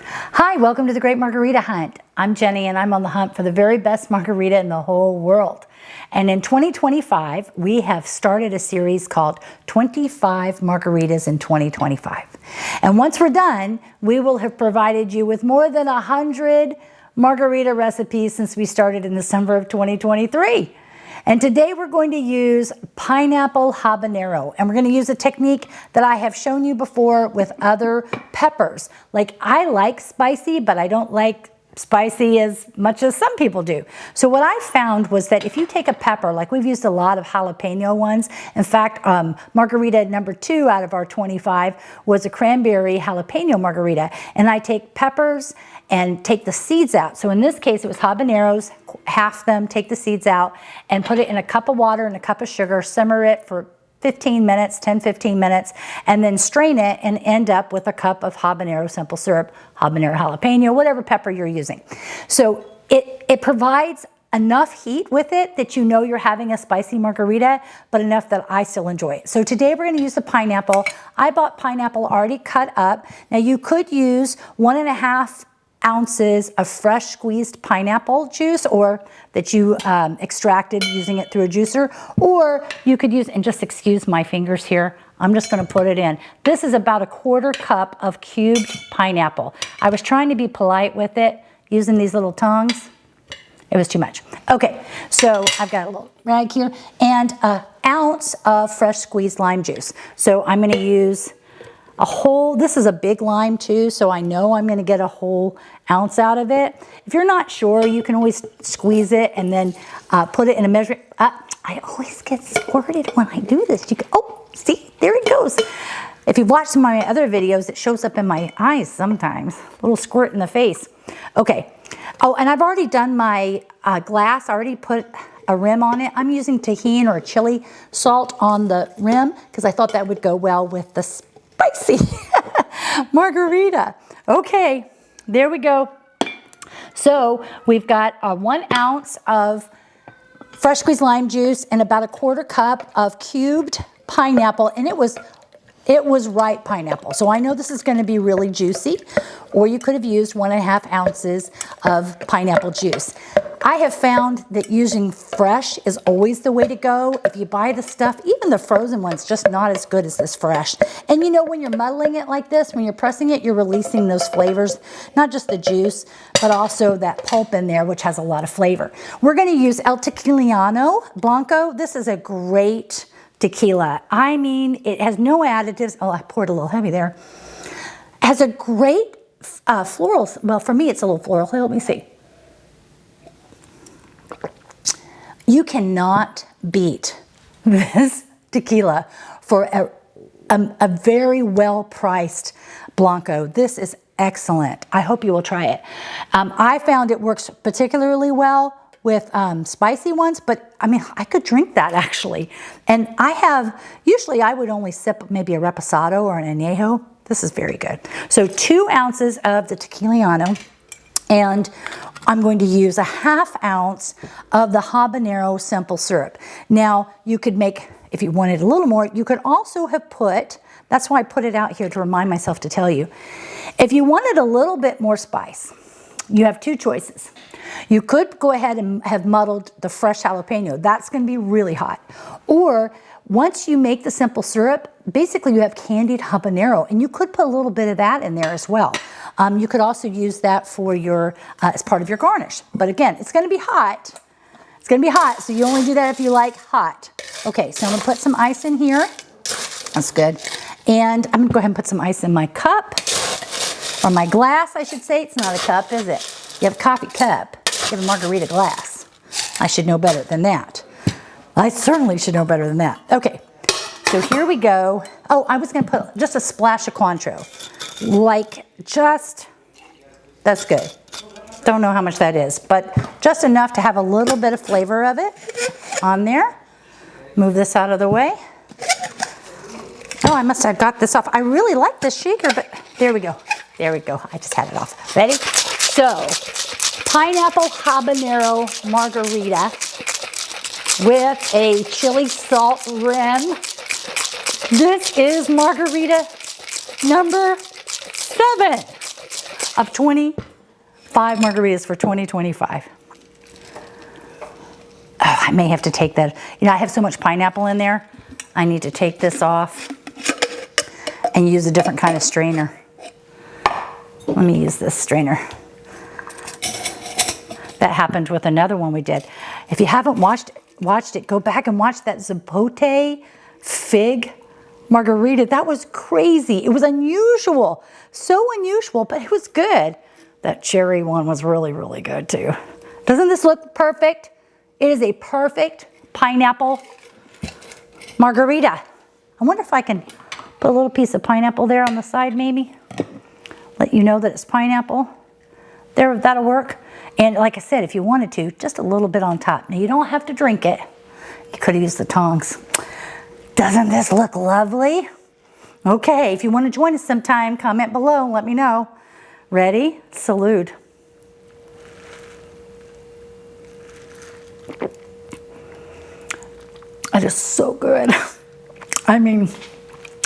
Hi, welcome to the Great Margarita Hunt. I'm Jenny and I'm on the hunt for the very best margarita in the whole world. And in 2025, we have started a series called 25 Margaritas in 2025. And once we're done, we will have provided you with more than 100 margarita recipes since we started in December of 2023. And today we're going to use Pineapple Habanero, and we're going to use a technique that I have shown you before with other peppers. Like, I like spicy, but I don't like spicy as much as some people do. So what I found was that if you take a pepper, like we've used a lot of jalapeno ones. In fact, margarita number 2 out of our 25 was a cranberry jalapeno margarita. And I take peppers and take the seeds out. So in this case, it was habaneros, half them, take the seeds out, and put it in a cup of water and a cup of sugar, simmer it for 15 minutes, 10-15 minutes, and then strain it and end up with a cup of habanero simple syrup, habanero jalapeno, whatever pepper you're using. So it provides enough heat with it that you know you're having a spicy margarita, but enough that I still enjoy it. So today we're going to use the pineapple. I bought pineapple already cut up. Now you could use 1.5 ounces of fresh squeezed pineapple juice, or that you extracted using it through a juicer, or you could use, and just excuse my fingers here, I'm just going to put it in. This is about 1/4 cup of cubed pineapple. I was trying to be polite with it using these little tongs. It was too much. Okay, so I've got a little rag here and 1 ounce of fresh squeezed lime juice. So I'm going to use a whole, this is a big lime too, so I know I'm going to get a whole ounce out of it. If you're not sure, you can always squeeze it and then put it in a measuring, I always get squirted when I do this. You can, oh, see, there it goes. If you've watched some of my other videos, it shows up in my eyes sometimes, a little squirt in the face. Okay, oh, and I've already done my glass, I already put a rim on it. I'm using tahini or chili salt on the rim because I thought that would go well with the spicy margarita. Okay, there we go. So we've got 1 ounce of fresh squeezed lime juice and about 1/4 cup of cubed pineapple, and it was ripe pineapple. So I know this is going to be really juicy, or you could have used 1.5 ounces of pineapple juice. I have found that using fresh is always the way to go. If you buy the stuff, even the frozen ones, just not as good as this fresh. And you know, when you're muddling it like this, when you're pressing it, you're releasing those flavors, not just the juice, but also that pulp in there, which has a lot of flavor. We're going to use El Tequileño Blanco. This is a great tequila. I mean, it has no additives. Oh, I poured a little heavy there. It has a great floral, well, for me, it's a little floral. Let me see. You cannot beat this tequila for a very well-priced Blanco. This is excellent. I hope you will try it. I found it works particularly well with spicy ones, but I mean, I could drink that actually. And usually I would only sip maybe a reposado or an añejo. This is very good. So 2 ounces of the Tequileño, and I'm going to use 1/2 ounce of the habanero simple syrup. Now, you could make, if you wanted a little more, you could also have put, that's why I put it out here to remind myself to tell you. If you wanted a little bit more spice, you have 2 choices. You could go ahead and have muddled the fresh jalapeno. That's going to be really hot. Or once you make the simple syrup, basically you have candied habanero, and you could put a little bit of that in there as well. You could also use that for your as part of your garnish. But again, it's going to be hot. It's going to be hot, so you only do that if you like hot. Okay, so I'm going to put some ice in here. That's good. And I'm going to go ahead and put some ice in my cup, or my glass, I should say. It's not a cup, is it? You have a coffee cup. You have a margarita glass. I should know better than that. I certainly should know better than that. Okay, so here we go. Oh, I was going to put just a splash of Cointreau. Like, just, that's good. Don't know how much that is, but just enough to have a little bit of flavor of it on there. Move this out of the way. Oh, I must have got this off. I really like this shaker, but there we go. There we go. I just had it off. Ready? So, Pineapple Habanero Margarita with a chili salt rim. This is margarita number 7. of 25 margaritas for 2025. Oh, I may have to take that. You know, I have so much pineapple in there. I need to take this off and use a different kind of strainer. Let me use this strainer. That happened with another one we did. If you haven't watched it, go back and watch that Zapote fig margarita. That was crazy. It was unusual. So unusual, but it was good. That cherry one was really, really good too. Doesn't this look perfect? It is a perfect pineapple margarita. I wonder if I can put a little piece of pineapple there on the side maybe. Let you know that it's pineapple. There, that'll work. And like I said, if you wanted to, just a little bit on top. Now you don't have to drink it. You could have used the tongs. Doesn't this look lovely? Okay, if you want to join us sometime, comment below and let me know. Ready? Salute. It is so good. I mean,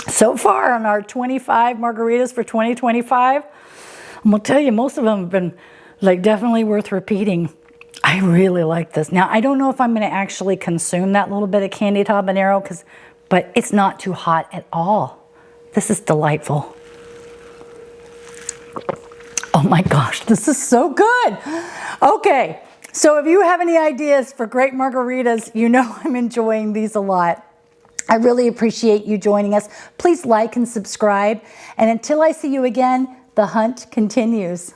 so far on our 25 margaritas for 2025, I'm gonna tell you, most of them have been like definitely worth repeating. I really like this. Now, I don't know if I'm gonna actually consume that little bit of candied habanero, but it's not too hot at all. This is delightful. Oh my gosh, this is so good. Okay, so if you have any ideas for great margaritas, you know I'm enjoying these a lot. I really appreciate you joining us. Please like and subscribe. And until I see you again, the hunt continues.